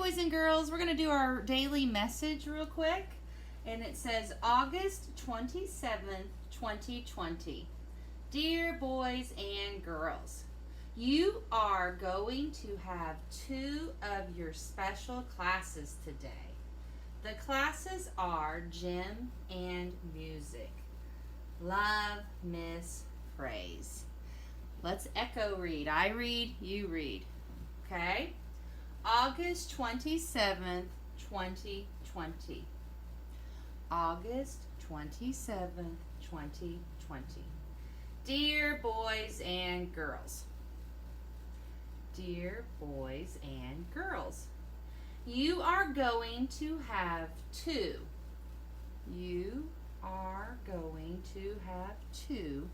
boys and girls. We're going to do our daily message real quick. And it says August 27th, 2020. Dear boys and girls, you are going to have 2 of your special classes today. The classes are gym and music. Love, Miss Praise. Let's echo read. I read, you read. Okay? August 27th, 2020. August 27th, 2020. Dear boys and girls. Dear boys and girls. You are going to have 2. You are going to have 2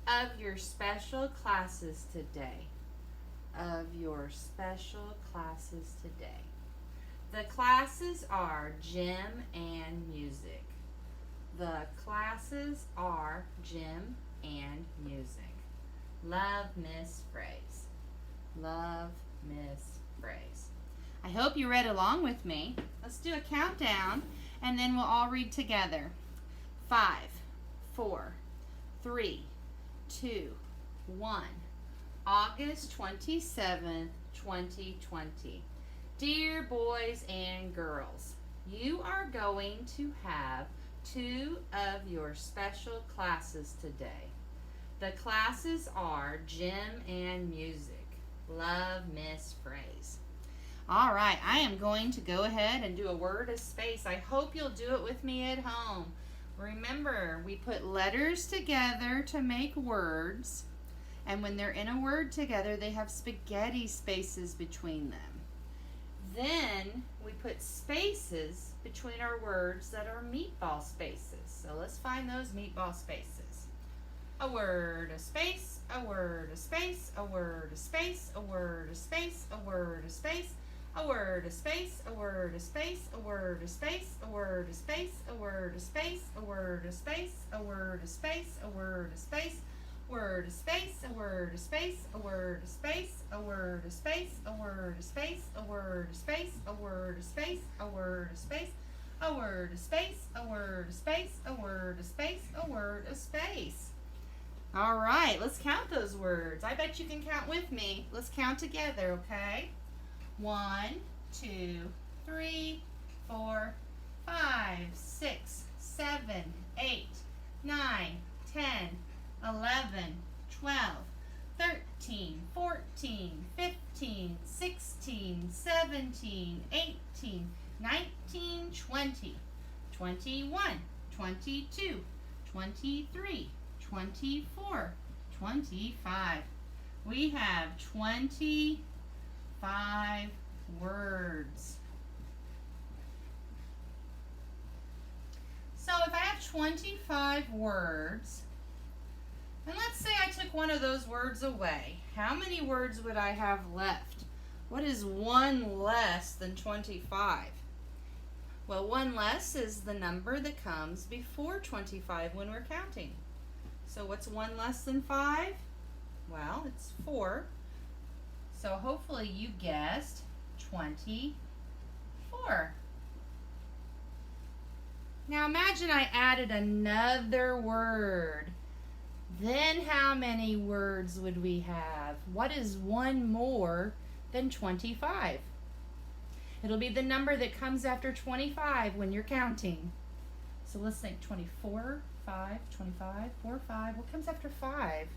of your special classes today. Of your special classes today. The classes are gym and music. The classes are gym and music. Love, Miss Praise. Love, Miss Praise. I hope you read along with me. Let's do a countdown and then we'll all read together. 5, 4, 3, 2, 1. August 27th, 2020. Dear boys and girls, you are going to have 2 of your special classes today. The classes are gym and music. Love, Miss Praise. All right, I am going to go ahead and do a word of space. I hope you'll do it with me at home. Remember, we put letters together to make words, and when they're in a word together, they have spaghetti spaces between them. Then we put spaces between our words that are meatball spaces. So let's find those meatball spaces. A word, a space, a word, a space, a word, a space, a word, a space, a word, a space, a word, a space, a word, a space, a word, a space, a word, a space, a word, a space, a word, a space, a word, a space, a word, a space, word, a space, a word, a space, a word, a space, a word, a space, a word, a space, a word, a space, a word, a space, a word, a space, a word, a space, a word, a space, a word, a space, a word, a space. All right, let's count those words. I bet you can count with me. Let's count together, okay? 1, 2, 3, 4, 5, 6, 7, 8, 9, 10, 11, 12, 13, 14, 15, 16, 17, 18, 19, 20, 21, 22, 23, 24, 25. We have 25 words. So if I have 25 words, and let's say I took one of those words away, how many words would I have left? What is 1 less than 25? Well, 1 less is the number that comes before 25 when we're counting. So what's 1 less than 5? Well, it's 4. So hopefully you guessed 24. Now imagine I added another word. Then how many words would we have? What is 1 more than 25? It'll be the number that comes after 25 when you're counting. So let's think 24, 5, 25, 4, 5. What comes after 5?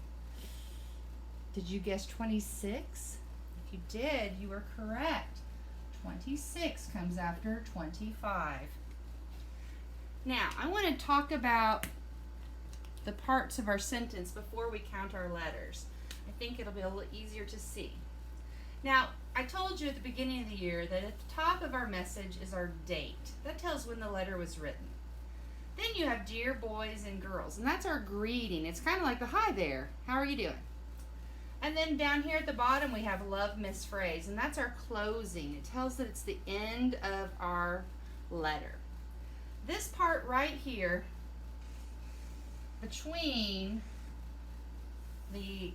Did you guess 26? If you did, you were correct. 26 comes after 25. Now, I want to talk about the parts of our sentence before we count our letters. I think it'll be a little easier to see. Now, I told you at the beginning of the year that at the top of our message is our date. That tells when the letter was written. Then you have dear boys and girls, and that's our greeting. It's kind of like the hi there, how are you doing? And then down here at the bottom we have love, Miss Praise, and that's our closing. It tells that it's the end of our letter. This part right here, between the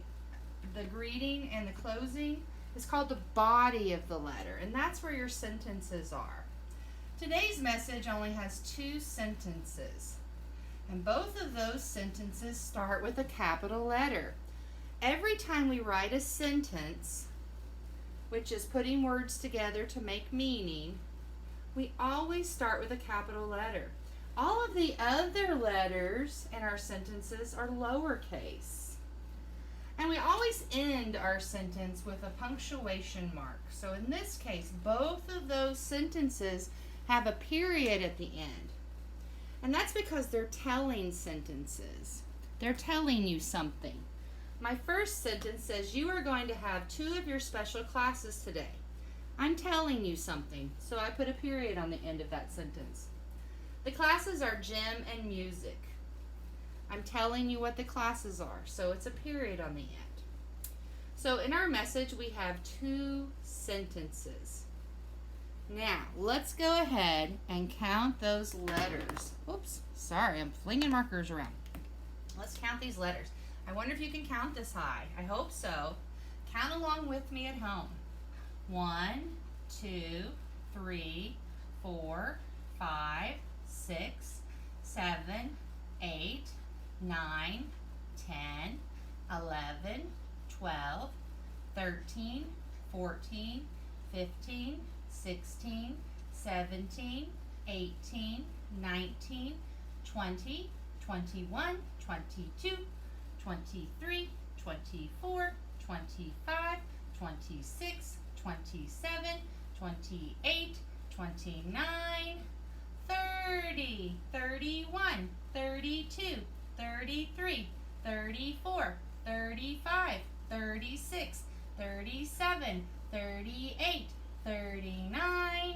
greeting and the closing, is called the body of the letter, and that's where your sentences are. Today's message only has 2 sentences, and both of those sentences start with a capital letter. Every time we write a sentence, which is putting words together to make meaning, we always start with a capital letter. All of the other letters in our sentences are lowercase. And we always end our sentence with a punctuation mark. So in this case, both of those sentences have a period at the end. And that's because they're telling sentences. They're telling you something. My first sentence says, you are going to have 2 of your special classes today. I'm telling you something, so I put a period on the end of that sentence. The classes are gym and music. I'm telling you what the classes are, so it's a period on the end. So in our message, we have 2 sentences. Now, let's go ahead and count those letters. Oops, sorry, I'm flinging markers around. Let's count these letters. I wonder if you can count this high. I hope so. Count along with me at home. 1, 2, 3, 4, 5, 6, 7, 8, 9, 10, 11, 12, 13, 14, 15, 16, 17, 18, 19, 20, 21, 22, 23, 24, 25, 26, 27, 28, 29, 30, 31, 32, 33, 34, 35, 36, 37, 38, 39,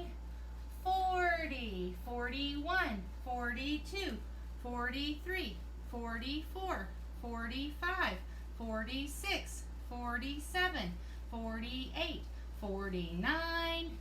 40, 41, 42, 43, 44, 45, 46, 47, 48, 49,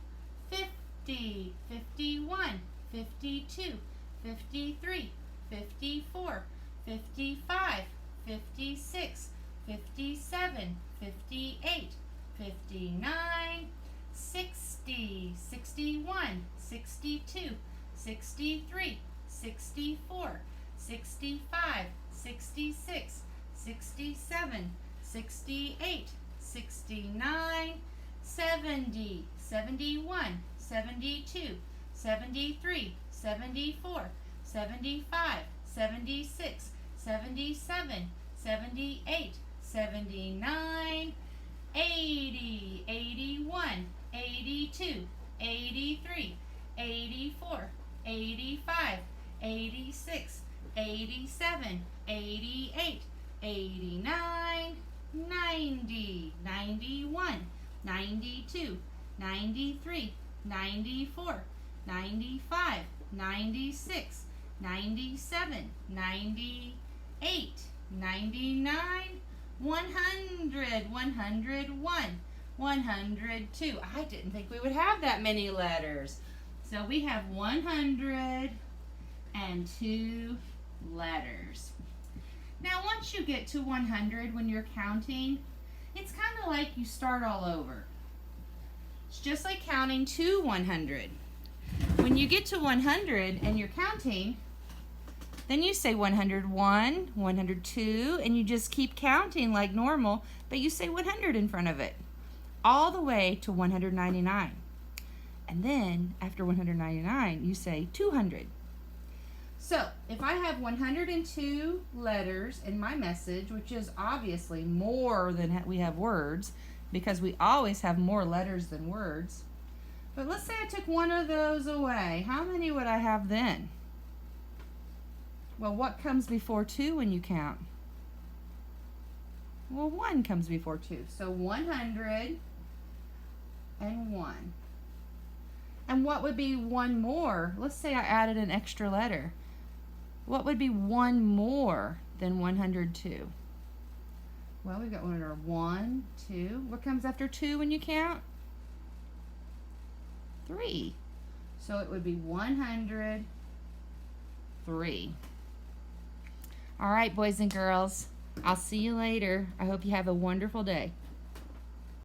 50, 51, 52, 53, 54, 55, 56, 57, 58, 59, 60, 61, 62, 63, 64, 65, 66, 67, 68, 69, 70, 71, 72, 73, 74, 75, 76, 77, 78, 79, 80, 81, 82, 83, 84, 85, 86, 87, 88, 89, 90, 91, 92, 93, 94, 95, 96, 97, 98, 99, 100, 101, 102. I didn't think we would have that many letters. So we have 102 letters. Now once you get to 100 when you're counting, it's kind of like you start all over. It's just like counting to 100. When you get to 100 and you're counting, then you say 101, 102, and you just keep counting like normal, but you say 100 in front of it, all the way to 199. And then after 199, you say 200. So if I have 102 letters in my message, which is obviously more than we have words, because we always have more letters than words, but let's say I took one of those away. How many would I have then? Well, what comes before 2 when you count? Well, 1 comes before 2. So 101. And what would be one more? Let's say I added an extra letter. What would be one more than 102? Well, we've got 1, 2. What comes after 2 when you count? 3. So it would be 103. All right, boys and girls. I'll see you later. I hope you have a wonderful day.